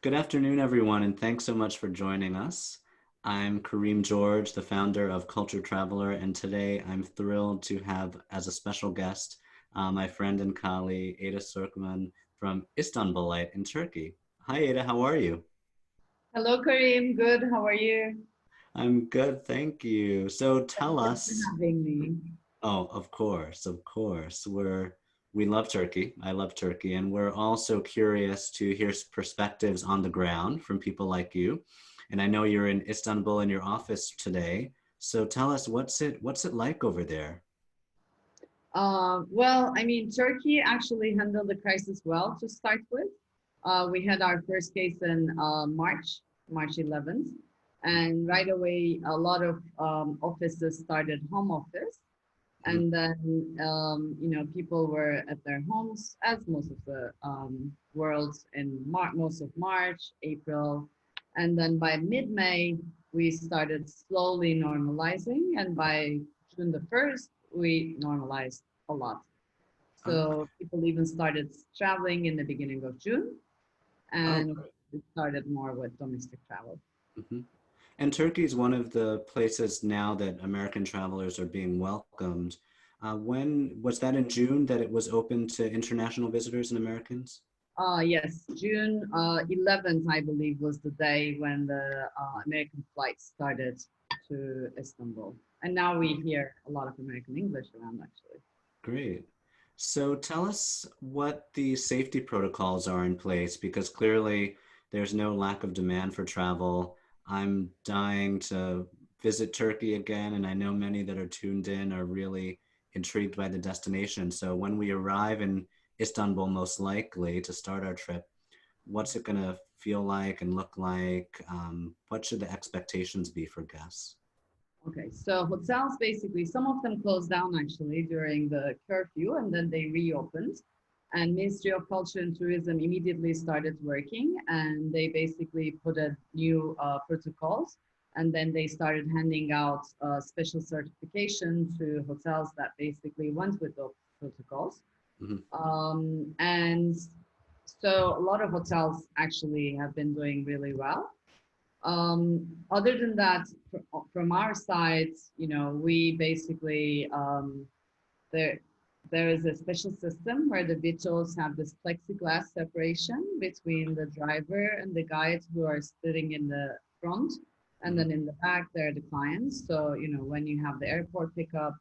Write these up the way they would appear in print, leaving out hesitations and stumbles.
Good afternoon, everyone, and thanks so much for joining us. I'm Kareem George, the founder of Culture Traveler, and today I'm thrilled to have as a special guest my friend and colleague Eda Sokmen from Istanbulite in Turkey. Hi, Ada, how are you? Hello, Kareem. Good. How are you? I'm good, thank you. So Thank tell you for us, having me. oh, of course, we love Turkey. I love Turkey, and we're also curious to hear perspectives on the ground from people like you. And I know you're in Istanbul in your office today. So tell us what's it like over there? Turkey actually handled the crisis well to start with. We had our first case in March 11th, and right away, a lot of offices started home office. Mhm. And then, people were at their homes, as most of the world in most of March, April. And then by mid-May, we started slowly normalizing. And by June the 1st, we normalized a lot. Okay. So people even started traveling in the beginning of June, Oh, and great. it started more with domestic travel. Mhm. And Turkey is one of the places now that American travelers are being welcomed. When was that in June that it was open to international visitors and Americans? Yes, June 11th, I believe, was the day when the American flight started to Istanbul. And now we hear a lot of American English around, actually. Great. So tell us what the safety protocols are in place because clearly there's no lack of demand for travel. I'm dying to visit Turkey again, and I know many that are tuned in are really intrigued by the destination. So when we arrive in Istanbul, most likely to start our trip, what's it going to feel like and look like? What should the expectations be for guests? Okay, so hotels basically, some of them closed down actually during the curfew and then they reopened. And Ministry of Culture and Tourism immediately started working and they basically put a new protocols and then they started handing out special certification to hotels that basically went with the protocols. Mhm. And so a lot of hotels actually have been doing really well. Other than that, from our side, we basically there there is a special system where the vehicles have this plexiglass separation between the driver and the guides who are sitting in the front, and Mhm. then in the back there are the clients. So when you have the airport pickup,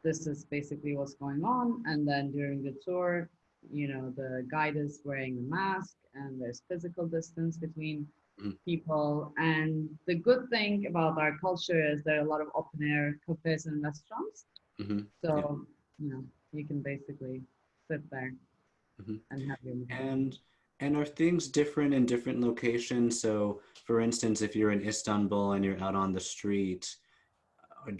this is basically what's going on, and then during the tour, the guide is wearing a mask, and there's physical distance between Mhm. people. And the good thing about our culture is there are a lot of open air cafes and restaurants. Mhm. Yeah. So, you can basically sit there Mhm. and have your meal. And and are things different in different locations? So, for instance, if you're in Istanbul and you're out on the street,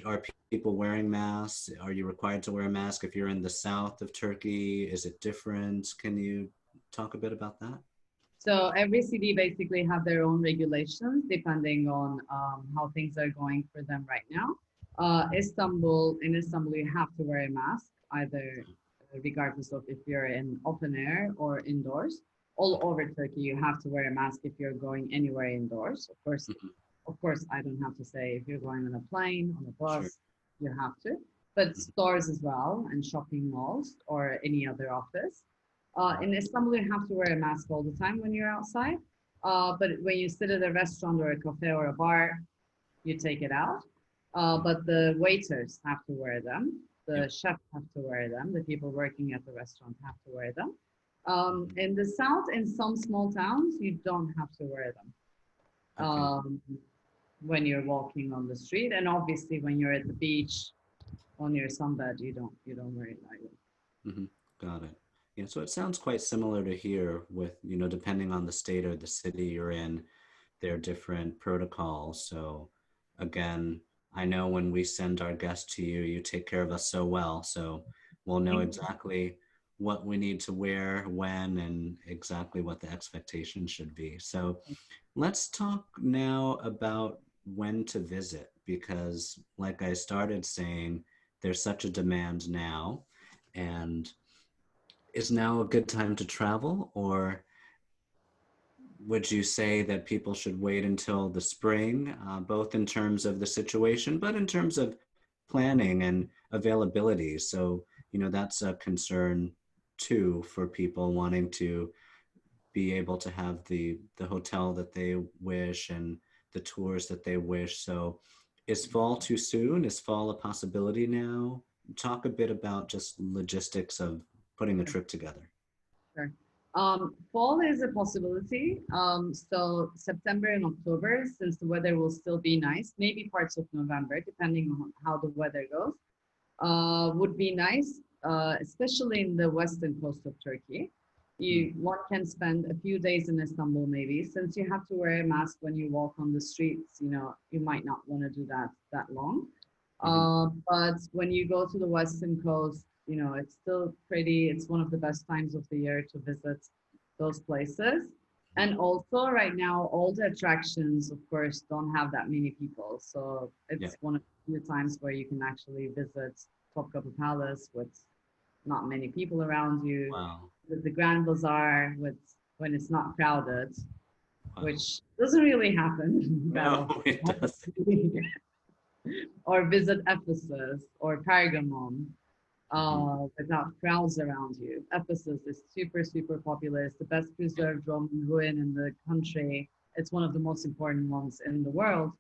are people wearing masks? Are you required to wear a mask? If you're in the south of Turkey, is it different? Can you talk a bit about that? So every city basically have their own regulations depending on how things are going for them right now. In Istanbul, you have to wear a mask, either regardless of if you're in open air or indoors. All Okay. over Turkey, you have to wear a mask if you're going anywhere indoors. Mhm. Of course, I don't have to say if you're going on a plane, on a Sure. bus, you have to. But Mhm. stores as well, and shopping malls or any other office. Mhm. In Istanbul, you have to wear a mask all the time when you're outside. But when you sit at a restaurant or a cafe or a bar, you take it out. Mhm. But the waiters have to wear them. Yep. The chefs have to wear them. The people working at the restaurant have to wear them. Mhm. In the south, in some small towns, you don't have to wear them Okay. when you're walking on the street, and obviously when you're at the beach on your sunbed, you don't wear it either. Mhm. Got it. Yeah, so it sounds quite similar to here with, depending on the state or the city you're in, there are different protocols. So again, I know when we send our guests to you, you take care of us so well. So we'll know Thank exactly what we need to wear, when, and exactly what the expectation should be. So let's talk now about when to visit, because like I started saying, there's such a demand now. And is now a good time to travel, or would you say that people should wait until the spring, both in terms of the situation, but in terms of planning and availability? So, that's a concern too for people wanting to be able to have the hotel that they wish and the tours that they wish. So, is fall too soon? Is fall a possibility now? Talk a bit about just logistics of putting a trip together. Sure. Fall is a possibility. So September and October, since the weather will still be nice, maybe parts of November, depending on how the weather goes, would be nice, especially in the western coast of Turkey. One can spend a few days in Istanbul maybe, since you have to wear a mask when you walk on the streets. You might not want to do that long. Mm-hmm. But when you go to the western coast, it's still pretty. It's one of the best times of the year to visit those places. And also, right now, all the attractions, of course, don't have that many people. So Yeah. it's one of the few times where you can actually visit Topkapı Palace with not many people around you, Wow. with the Grand Bazaar with when it's not crowded, Wow. which doesn't really happen that No, often. it does. Or visit Ephesus or Pergamon Mhm. without crowds around you. Ephesus is super, super popular. It's the best preserved Roman ruin in the country. It's one of the most important ones in the world.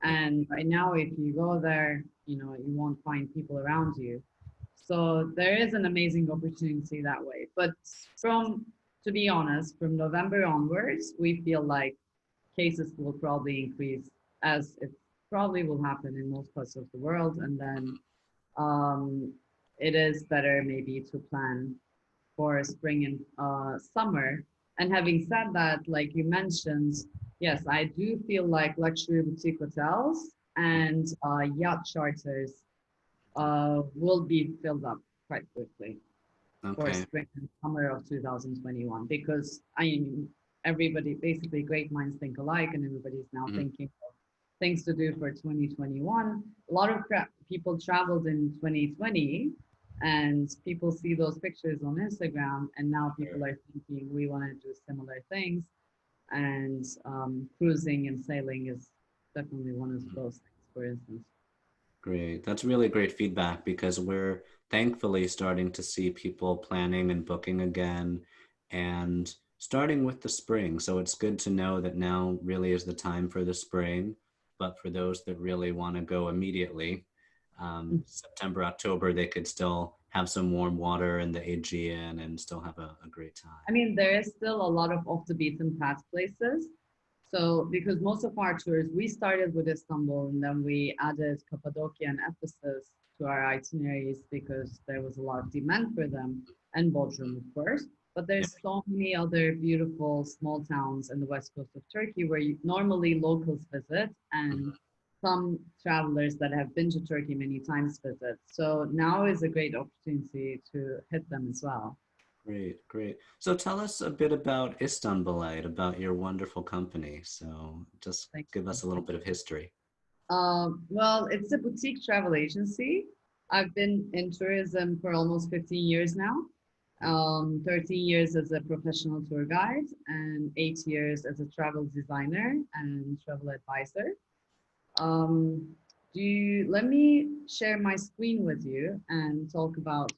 Yeah. And right now, if you go there, you won't find people around you. So there is an amazing opportunity that way. But to be honest, from November onwards, we feel like cases will probably increase as it probably will happen in most parts of the world. And then um, it is better maybe to plan for spring and summer. And having said that, like you mentioned, yes, I do feel like luxury boutique hotels and yacht charters will be filled up quite quickly for Okay. spring and summer of 2021 because I mean everybody basically great minds think alike and everybody's now Mhm. thinking of things to do for 2021. A lot of people traveled in 2020 and people see those pictures on Instagram and now Sure. people are thinking we want to do similar things and cruising and sailing is definitely one of Mhm. those things for instance. Great. That's really great feedback because we're thankfully starting to see people planning and booking again and starting with the spring. So it's good to know that now really is the time for the spring. But for those that really want to go immediately, September, October, they could still have some warm water in the Aegean and still have a great time. I mean, there is still a lot of off the beaten path places. So, because most of our tours, we started with Istanbul and then we added Cappadocia and Ephesus to our itineraries because there was a lot of demand for them, and Bodrum, of course. But Yeah. there's so many other beautiful small towns in the west coast of Turkey where normally locals visit and Mhm. some travelers that have been to Turkey many times visit. So now is a great opportunity to hit them as well. Great, great. So tell us a bit about Istanbulite, about your wonderful company. So just Thank give you. us a little bit of history. Well, it's a boutique travel agency. I've been in tourism for almost 15 years now. 13 years as a professional tour guide and 8 years as a travel designer and travel advisor. Um, let me share my screen with you and talk about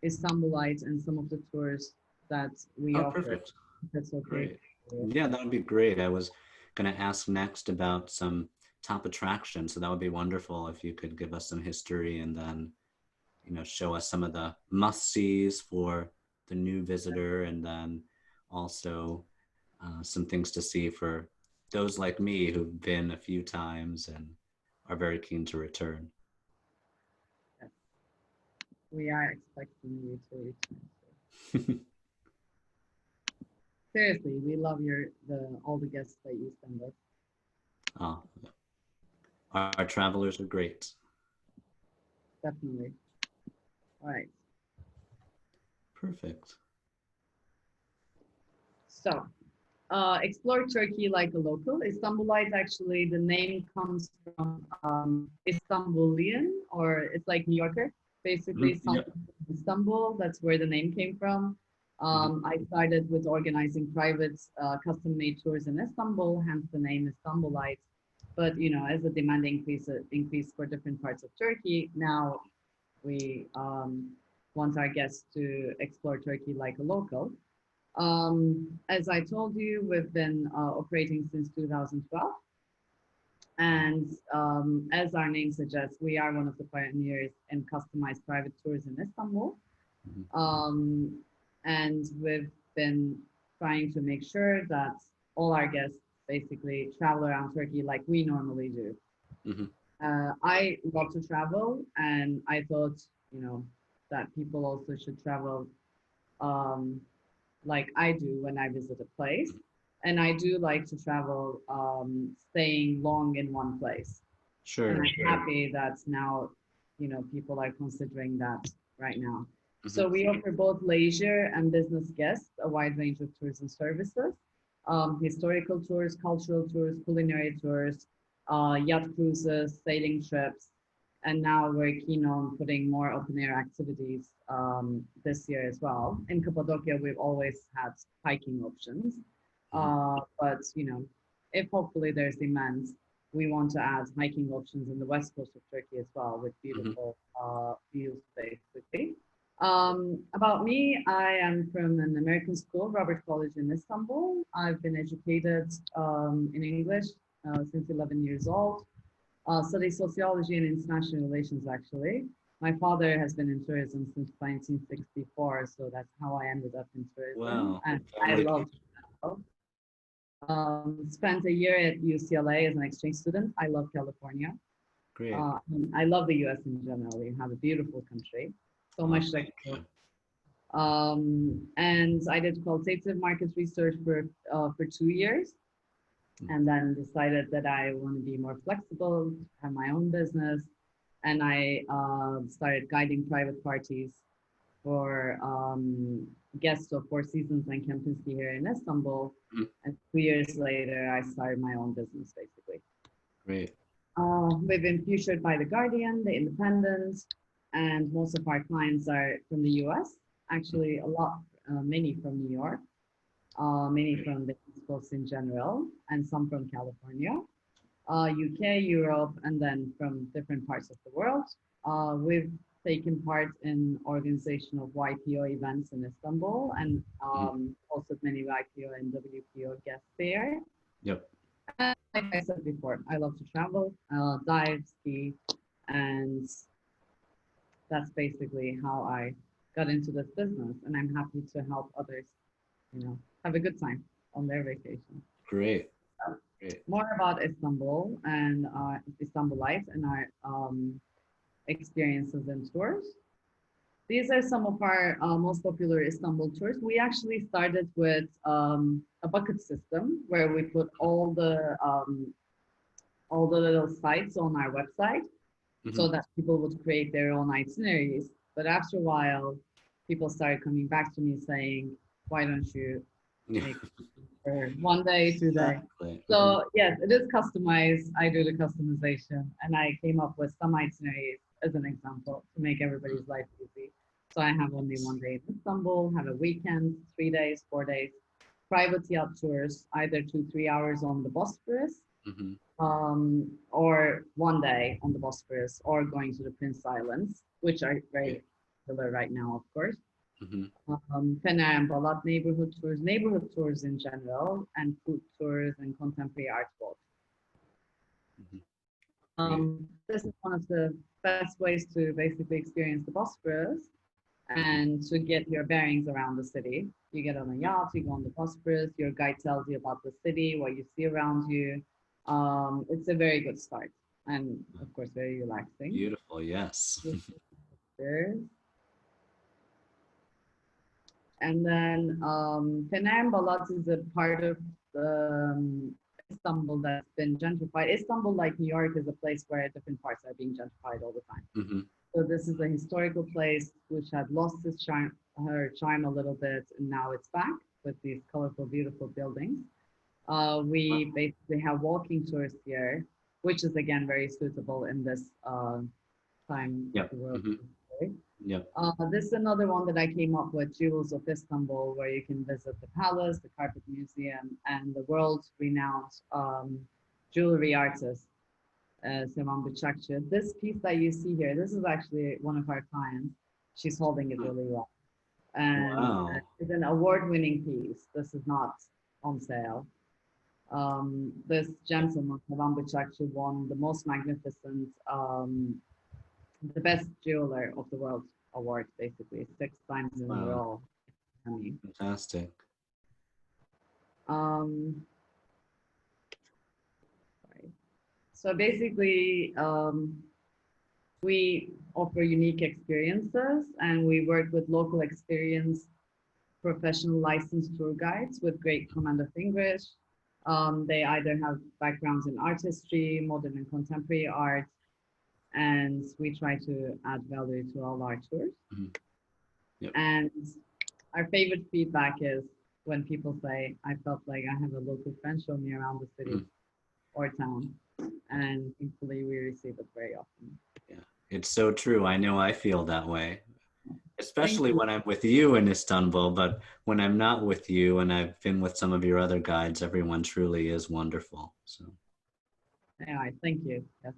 Istanbulite and some of the tours that we Oh, offer. perfect. If that's okay. Great. Yeah, that would be great. I was going to ask next about some top attractions. So that would be wonderful if you could give us some history and then, show us some of the must-sees for the new visitor and then also some things to see for those like me who've been a few times and are very keen to return. Yes, we are expecting you to return. Seriously, we love all the guests that you send us. Oh, our travelers are great. Definitely. All right. Perfect. So, explore Turkey like a local. Istanbulite, actually, the name comes from Istanbulian, or it's like New Yorker, basically Mhm. Yeah. something from Istanbul. That's where the name came from. Hmm. I started with organizing private custom-made tours in Istanbul, hence the name Istanbulite. But as the demand increased for different parts of Turkey, now we want our guests to explore Turkey like a local. As I told you, we've been operating since 2012. And as our name suggests, we are one of the pioneers in customized private tours in Istanbul. Hmm. Um, and we've been trying to make sure that all our guests basically travel around Turkey like we normally do. Hmm. I love to travel, and I thought, that people also should travel um, like I do when I visit a place. And I do like to travel, staying long in one place. And Sure. I'm happy that now, people are considering that right now. Hmm. So we offer both leisure and business guests a wide range of tourism services, historical tours, cultural tours, culinary tours, yacht cruises, sailing trips. And now we're keen on putting more open air activities this year as well. In Cappadocia, we've always had hiking options. Hmm. But, if hopefully there's demand, we want to add hiking options in the west coast of Turkey as well with Hmm. beautiful views, basically. About me, I am from an American school, Robert College in Istanbul. I've been educated in English since 11 years old. Studied sociology and international relations, actually. My father has been in tourism since 1964, so that's how I ended up in tourism. Wow. And I Family. love to travel. Spent a year at UCLA as an exchange student. I love California. Great. I love the US in general. We have a beautiful country, so Oh, much to thank explore. you. And I did qualitative market research for 2 years, and then decided that I want to be more flexible, have my own business, and I started guiding private parties for guests of Four Seasons and Kempinski here in Istanbul. Mhm. And 2 years later, I started my own business, basically. Great. We've been featured by The Guardian, The Independent, and most of our clients are from the US. Actually, many from New York, many Great. from the East Coast in general, and some from California, UK, Europe, and then from different parts of the world. We've taken part in organization of YPO events in Istanbul and Mhm. hosted many YPO and WPO guest fair. Yep. And like I said before, I love to travel, dive, ski, and that's basically how I got into this business. And I'm happy to help others, have a good time on their vacation. Great. Great. More about Istanbul and Istanbulite and our experiences and tours. These are some of our most popular Istanbul tours. We actually started with a bucket system where we put all the little sites on our website so Hmm. that people would create their own itineraries. But after a while, people started coming back to me saying, "Why don't you Yeah. make for 1 day, 2 day?" Exactly. Hmm. So yes, it is customized. I do the customization, and I came up with some itineraries as an example to make everybody's life easy. So I have only 1 day in Istanbul, have a weekend, 3 days, 4 days, private yacht tours, either 2, 3 hours on the Bosphorus, Hmm. or 1 day on the Bosphorus, or going to the Prince Islands, which are very Great. popular right now, of course. Hmm. Fener and Balat neighborhood tours in general, and food tours and contemporary art walks. Hmm. Great. This is one of the best ways to basically experience the Bosphorus Hmm. and to get your bearings around the city. You get on a yacht, you go on the Bosphorus, your guide tells you about the city, what you see around you. It's a very good start and, of course, very relaxing. Beautiful. Yes. And then Fener and Balat is a part of Istanbul that's been gentrified. Istanbul, like New York, is a place where different parts are being gentrified all the time. Hmm. So this is a historical place which had lost its charm, her charm a little bit, and now it's back with these colorful, beautiful buildings. Wow. We basically have walking tours here, which is again very suitable in this time of Yep. the world. Hmm. Yep. This is another one that I came up with, Jewels of Istanbul, where you can visit the palace, the carpet museum, and the world-renowned jewelry artist, Sevan Bıçakçı. This piece that you see here, this is actually one of our clients. She's holding it really well. And Wow. it's an award-winning piece. This is not on sale. This gentleman, Sevan Bıçakçı, won the most magnificent, the best jeweler of the world award, basically, 6 times in a Wow. row. I mean, Fantastic. um, sorry. So basically, we offer unique experiences and we work with local experienced professional licensed tour guides with great command of English. They either have backgrounds in artistry, modern and contemporary art, and we try to add value to all our tours. Mhm. Yep. And our favorite feedback is when people say, I felt like I have a local friend show me around the city Mhm. or town. And thankfully, we receive it very often. Yeah. It's so true. I know I feel that way, Thank especially you. when I'm with you in Istanbul. But when I'm not with you and I've been with some of your other guides, everyone truly is wonderful. So, Anyway, thank you. Yes.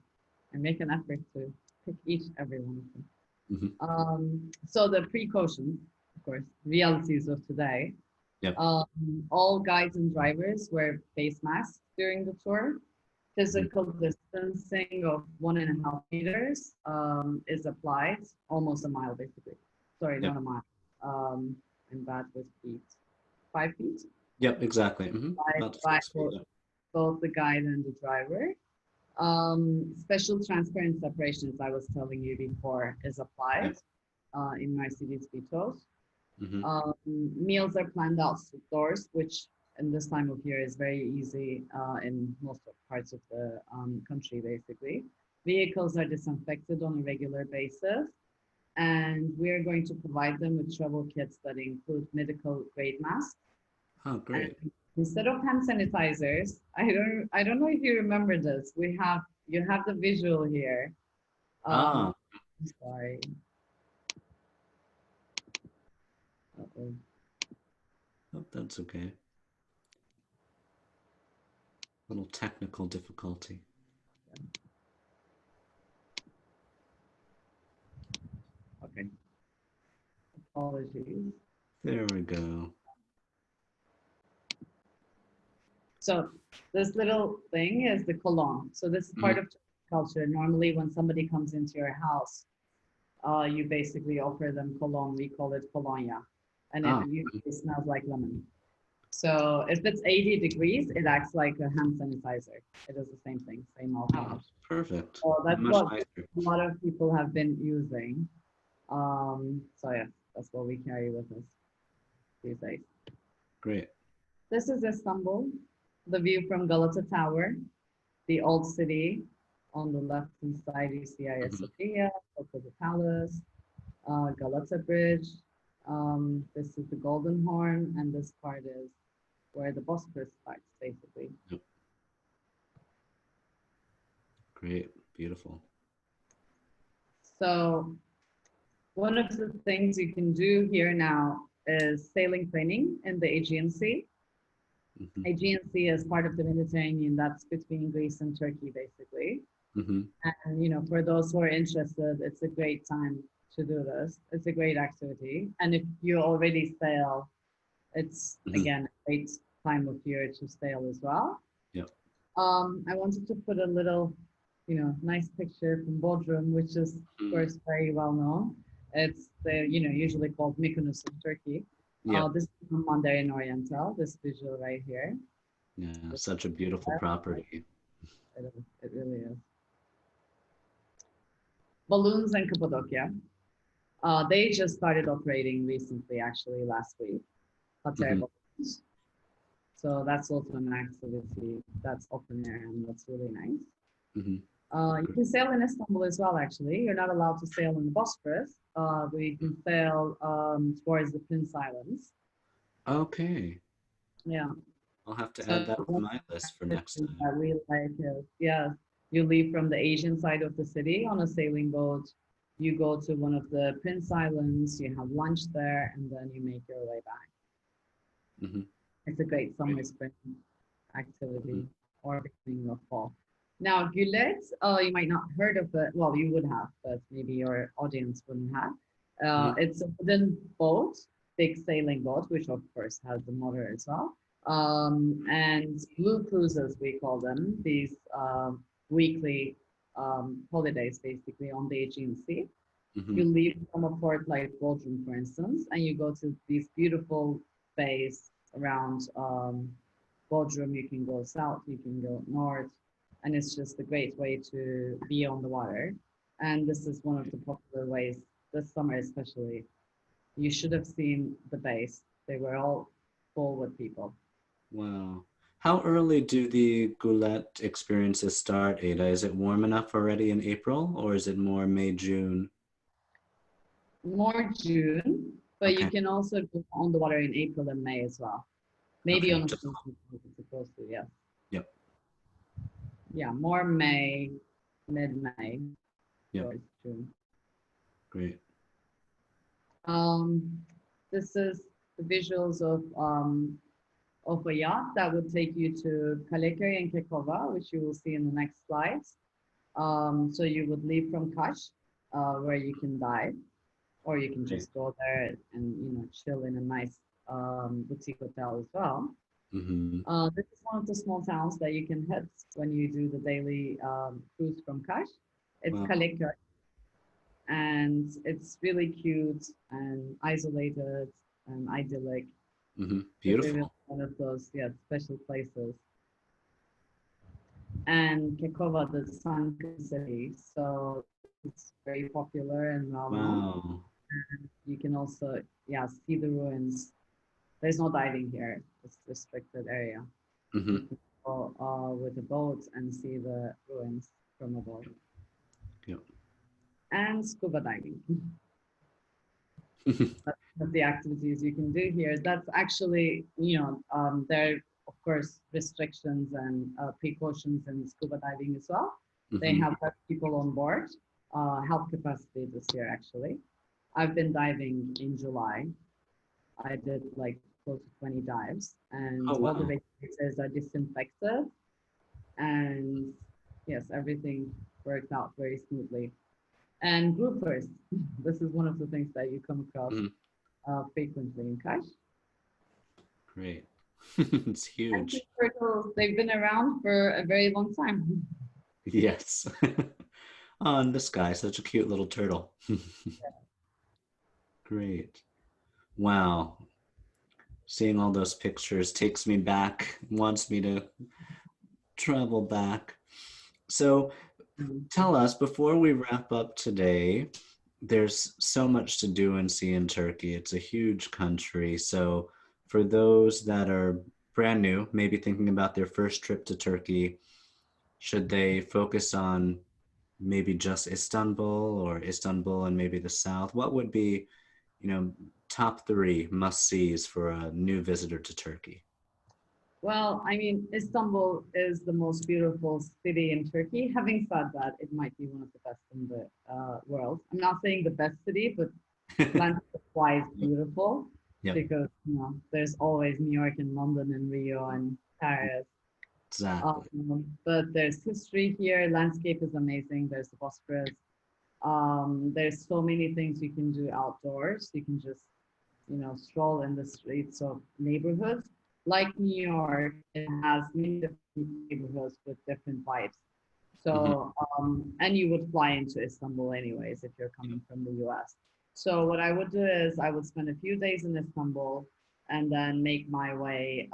I make an effort to pick each every one of them. mhm. So the precautions, of course, realities of today. Yep. Um, all guides and drivers wear face masks during the tour. Mhm. Physical distancing of 1.5 meters is applied, almost a mile basically. Sorry, Yep. not a mile. I'm bad with feet. 5 feet Yep. Exactly. About by 6 feet. Yep. both the guide and the driver. Special transparent separation, as I was telling you before, is applied Yep. in Mercedes Vito's. Hmm. Meals are planned outdoors, which in this time of year is very easy in most of parts of the country, basically. Vehicles are disinfected on a regular basis, and we are going to provide them with travel kits that include medical grade masks. Oh, And great. instead of hand sanitizers, I don't know if you remember this. You have the visual here. Ah, I'm sorry. Uh-oh. oh, that's okay. Little technical difficulty. Okay, apologies. There we go. So this little thing is the cologne. So this is part Mhm. of culture. Normally, when somebody comes into your house, you basically offer them cologne. We call it colonia, and it Ah, usually smells like lemon. So if it's 80 degrees, it acts like a hand sanitizer. It is the same thing, same ah, alcohol. perfect. So that's Much what nicer. a lot of people have been using. So yeah, that's what we carry with us these days. Great. This is Istanbul, the view from Galata Tower, the old city. On the left-hand side, you see Hagia Mhm. Sophia, the Palace, Galata Bridge. This is the Golden Horn, and this part is where the Bosphorus starts, basically. Yep. Great. Beautiful. So one of the things you can do here now is sailing training in the Aegean Sea. Hmm. Aegean Sea is part of the Mediterranean that's between Greece and Turkey, basically. Hmm. And for those who are interested, it's a great time to do this. It's a great activity. And if you already sail, it's Hmm. again a great time of year to sail as well. Yep. I wanted to put a little, nice picture from Bodrum, which is of Mhm. course very well known. It's usually called Mykonos in Turkey. Yep. This is from Mandarin Oriental, this visual right here. Yeah. Such a beautiful property. It really is. Balloons and Cappadocia. They just started operating recently, actually last week. Hot air Hmm. balloons. So that's also an activity that's open air and that's really nice. Hmm. You can sail in Istanbul as well, actually. You're not allowed to sail in the Bosphorus, but you can sail towards the Prince Islands. Okay. Yeah. I'll have to So add that to one my list for next activity time. that we like is, yeah, you leave from the Asian side of the city on a sailing boat. You go to one of the Prince Islands, you have lunch there, and then you make your way back. Hmm. It's a great summer Great. spring Hmm. activity or beginning of fall. Now, Gulet, you might not heard of it. Well, you would have, but maybe your audience wouldn't have. Hmm. It's a wooden boat, big sailing boat, which of course has the motor as well. And blue cruises, we call them, these weekly holidays basically on the Aegean Sea. Hmm. You leave from a port like Bodrum, for instance, and you go to these beautiful bays around Bodrum. You can go south, you can go north, and it's just a great way to be on the water. And this is one of the popular ways this summer, especially. You should have seen the bays; they were all full with people. Wow. How early do the Goulet experiences start, Ada? Is it warm enough already in April, or is it more May, June? More June, but you Okay. can also go on the water in April and May as well. Maybe Okay. on a Just, season it's supposed to, yeah. yep. Yeah, more May, mid-May Yep. towards June. Great. Um, this is the visuals of a yacht that would take you to Kaleköy and Kekova, which you will see in the next slides. So you would leave from Kash, where you can dive, or you can Great. just go there and chill in a nice boutique hotel as well. Hmm. This is one of the small towns that you can hit when you do the daily cruise from Kash. It's Wow. Kaleköy, and it's really cute and isolated and idyllic. It's really Beautiful. one of those special places. And Kekova, the sunken city, so it's very popular and well known. Wow. You can also see the ruins. There's no diving here; it's restricted area. Hmm. You can go with a boat and see the ruins from above, Yep. and scuba diving. That's one of the activities you can do here. That's actually, there are, of course, restrictions and precautions in scuba diving as well. They Hmm. have less people on board, help capacity this year, actually. I've been diving in July. I did like close to 20 dives, and Oh, all the wow. bases are disinfected. And yes, everything worked out very smoothly. And groupers, this is one of the things that you come across Mhm. frequently in Kash. Great. It's And sea huge. turtles, they've been around for a very long time. Yes. Oh, and this guy, such a cute little turtle. Great. Wow. Seeing all those pictures takes me back, wants me to travel back. So tell us, before we wrap up today, there's so much to do and see in Turkey. It's a huge country. So for those that are brand new, maybe thinking about their first trip to Turkey, should they focus on maybe just Istanbul or Istanbul and maybe the south? What would be, you know, top three must-sees for a new visitor to Turkey? Well, I mean, Istanbul is the most beautiful city in Turkey. Having said that, it might be one of the best in the world. I'm not saying the best city, but landscape-wise, beautiful Yep, because there's always New York and London and Rio and Paris. exactly. But there's history here. Landscape is amazing. There's the Bosphorus. There's so many things you can do outdoors. You can just, stroll in the streets of neighborhoods. Like New York, it has many different neighborhoods with different vibes. Hmm. So, and you would fly into Istanbul anyways if you're coming from the US. So what I would do is I would spend a few days in Istanbul and then make my way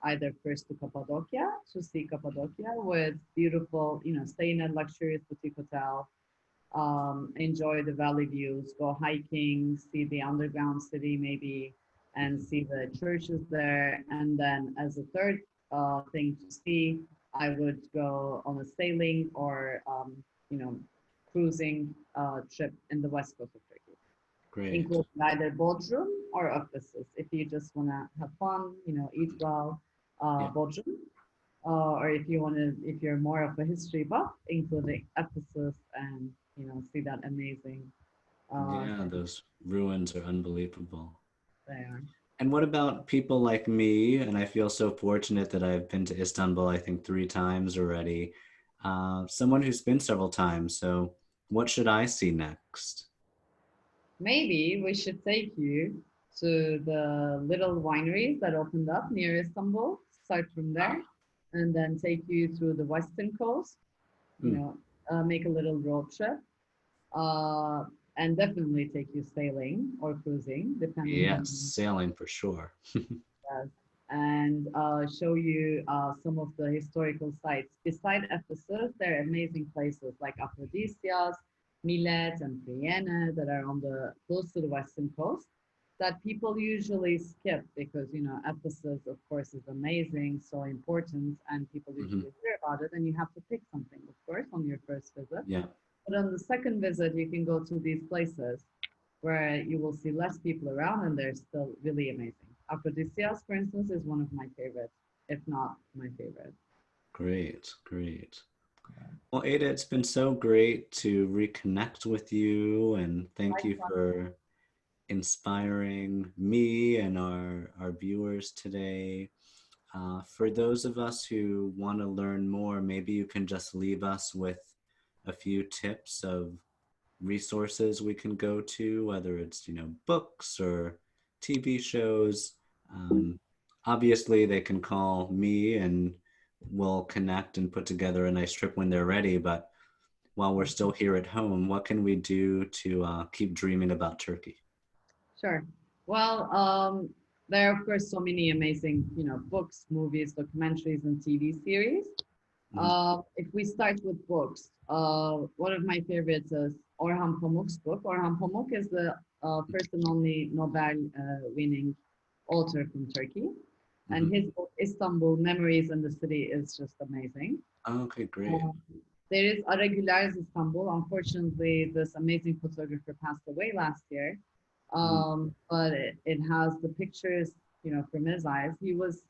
either first to Cappadocia to see Cappadocia with beautiful, stay in a luxurious boutique hotel, enjoy the valley views, go hiking, see the underground city maybe, and see the churches there. And then as a third thing to see, I would go on a sailing or you know cruising trip in the west coast of Turkey, Great. including either Bodrum or Ephesus. If you just want to have fun, eat well, Yeah. Bodrum. Or if you're more of a history buff, including Ephesus and see that amazing Yeah, city those ruins are unbelievable. there. And what about people like me? And I feel so fortunate that I've been to Istanbul, I think 3 times already. Someone who's been several times. So, what should I see next? Maybe we should take you to the little wineries that opened up near Istanbul, start from there, Ah, and then take you through the western coast, you hmm. know, make a little road trip, uh, and definitely take you sailing or cruising, depending on Yes, sailing for sure. us, and show you some of the historical sites. Beside Ephesus, there are amazing places like Aphrodisias, Milet, and Priene that are on the close to the western coast that people usually skip because Ephesus, of course, is amazing, so important, and people Hmm. usually hear about it, and you have to pick something, of course, on your first visit. Yeah. But on the second visit, you can go to these places where you will see less people around and they're still really amazing. Aphrodisias, for instance, is one of my favorites, if not my favorite. Great, great. Well, Ada, it's been so great to reconnect with you, and thank you Likewise. for inspiring me and our viewers today. For those of us who want to learn more, maybe you can just leave us with a few tips of resources we can go to, whether it's, books or TV shows. Um, Obviously, they can call me and we'll connect and put together a nice trip when they're ready. But while we're still here at home, what can we do to keep dreaming about Turkey? Sure. Well, there are of course so many amazing, books, movies, documentaries, and TV series. Mhm. If we start with books, one of my favorites is Orhan Pamuk's book. Orhan Pamuk is the first and only Nobel winning author from Turkey. And Mhm. his book, Istanbul Memories in the City, is just amazing. Okay, great. Um, there is Araguler's Istanbul. Unfortunately, this amazing photographer passed away last year. Mhm. But it has the pictures, from his eyes. He was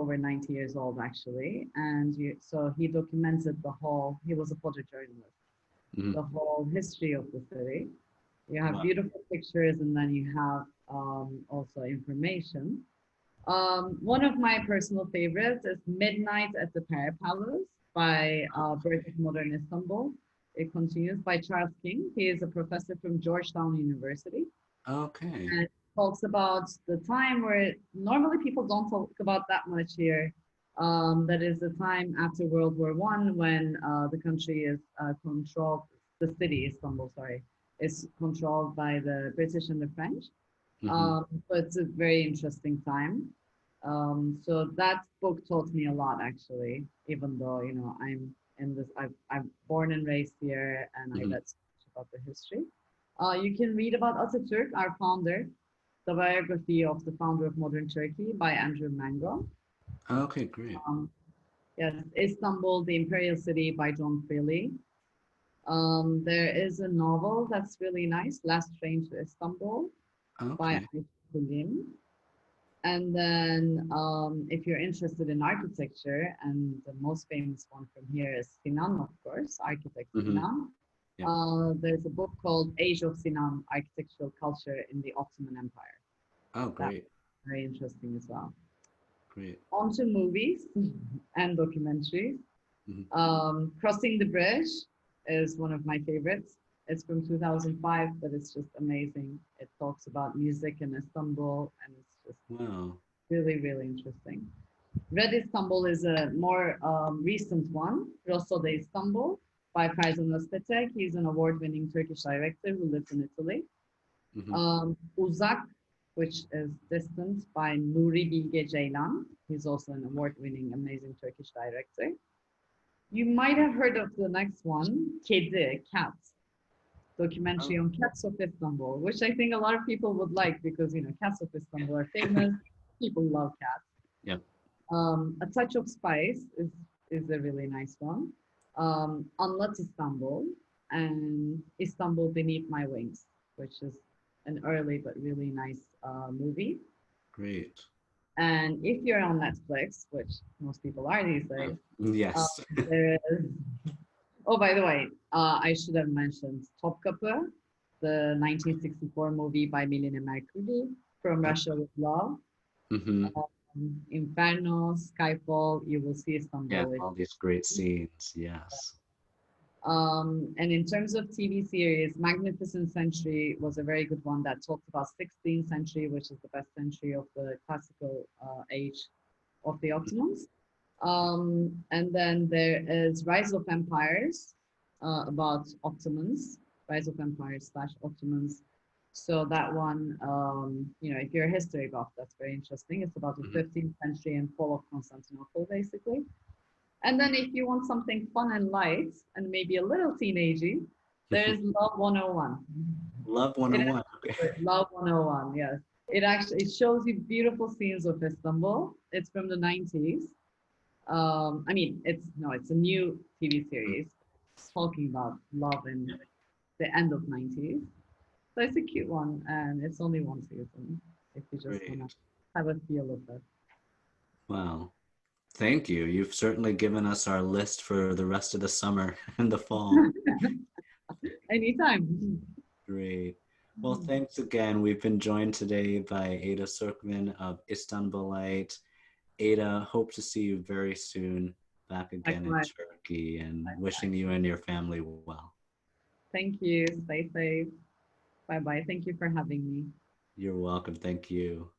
over 90 years old actually, and so he documented the whole. He was a photojournalist, Mhm. the whole history of the city. You have Wow. beautiful pictures, and then you have also information. One of my personal favorites is Midnight at the Pera Palace by British Modern Istanbul. It continues by Charles King. He is a professor from Georgetown University Okay. and talks about the time where normally people don't talk about that much here. That is the time after World War One when the country is controlled, the city Istanbul, sorry, is controlled by the British and the French. Hmm. So it's a very interesting time. So that book taught me a lot actually, even though I'm in this, I'm born and raised here, and I Hmm. read so much about the history. You can read about Ataturk, our founder, the biography of the founder of modern Turkey by Andrew Mango. Okay, great. Um, yes, Istanbul, the Imperial City by John Freely. There is a novel that's really nice, Last Train to Istanbul by Okay. Ayşe Kulim. And then, if you're interested in architecture, and the most famous one from here is Sinan, of course, architect Hmm. Sinan. Yeah. There's a book called Age of Sinan, Architectural Culture in the Ottoman Empire. Oh, That's great. very interesting as well. Great. On to movies and documentaries. Hmm. Crossing the Bridge is one of my favorites. It's from 2005, but it's just amazing. It talks about music in Istanbul, and it's just Wow. really, really interesting. Red Istanbul is a more recent one, Rosso de Istanbul by Ferzan Özpetek. He's an award-winning Turkish director who lives in Italy. Hmm. Uzak, which is Distant by Nuri Bilge Ceylan. He's also an award-winning, amazing Turkish director. You might have heard of the next one, Kedi, Cats, Oh. documentary on cats of Istanbul, which I think a lot of people would like because, cats of Istanbul are famous. People love cats. Yeah. A Touch of Spice is a really nice one. Anlat Istanbul and Istanbul Beneath My Wings, which is an early but really nice movie. Great. And if you're on Netflix, which most people are these days, um, Yes. there is. Oh, by the way, I should have mentioned Topkapı, the 1964 movie by Milena Mercury, From Oh, Russia with Love, hmm. Inferno, Skyfall, You Will See Yeah, Istanbul. all these great scenes. Yes. And in terms of TV series, Magnificent Century was a very good one that talked about 16th century, which is the best century of the classical age of the Ottomans. And then there is Rise of Empires about Ottomans, Rise of Empires slash Ottomans. So that one, if you're a history buff, that's very interesting. It's about the Mhm. 15th century and fall of Constantinople, basically. And then if you want something fun and light and maybe a little teenagey, there's Love 101. Love It 101. Okay. actually, Love 101, yes. It shows you beautiful scenes of Istanbul. It's from the 90s. I mean, it's a new TV series talking about love in the end of 90s. So it's a cute one, and it's only one season if you just wanna Great. have a feel of it. Wow. Thank you. You've certainly given us our list for the rest of the summer and the fall. Anytime. Great. Well, thanks again. We've been joined today by Eda Sokmen of Istanbulite. Ada, hope to see you very soon back again in Likewise. Turkey and wishing you and your family well. Thank you. Stay safe. Bye bye. Thank you for having me. You're welcome. Thank you.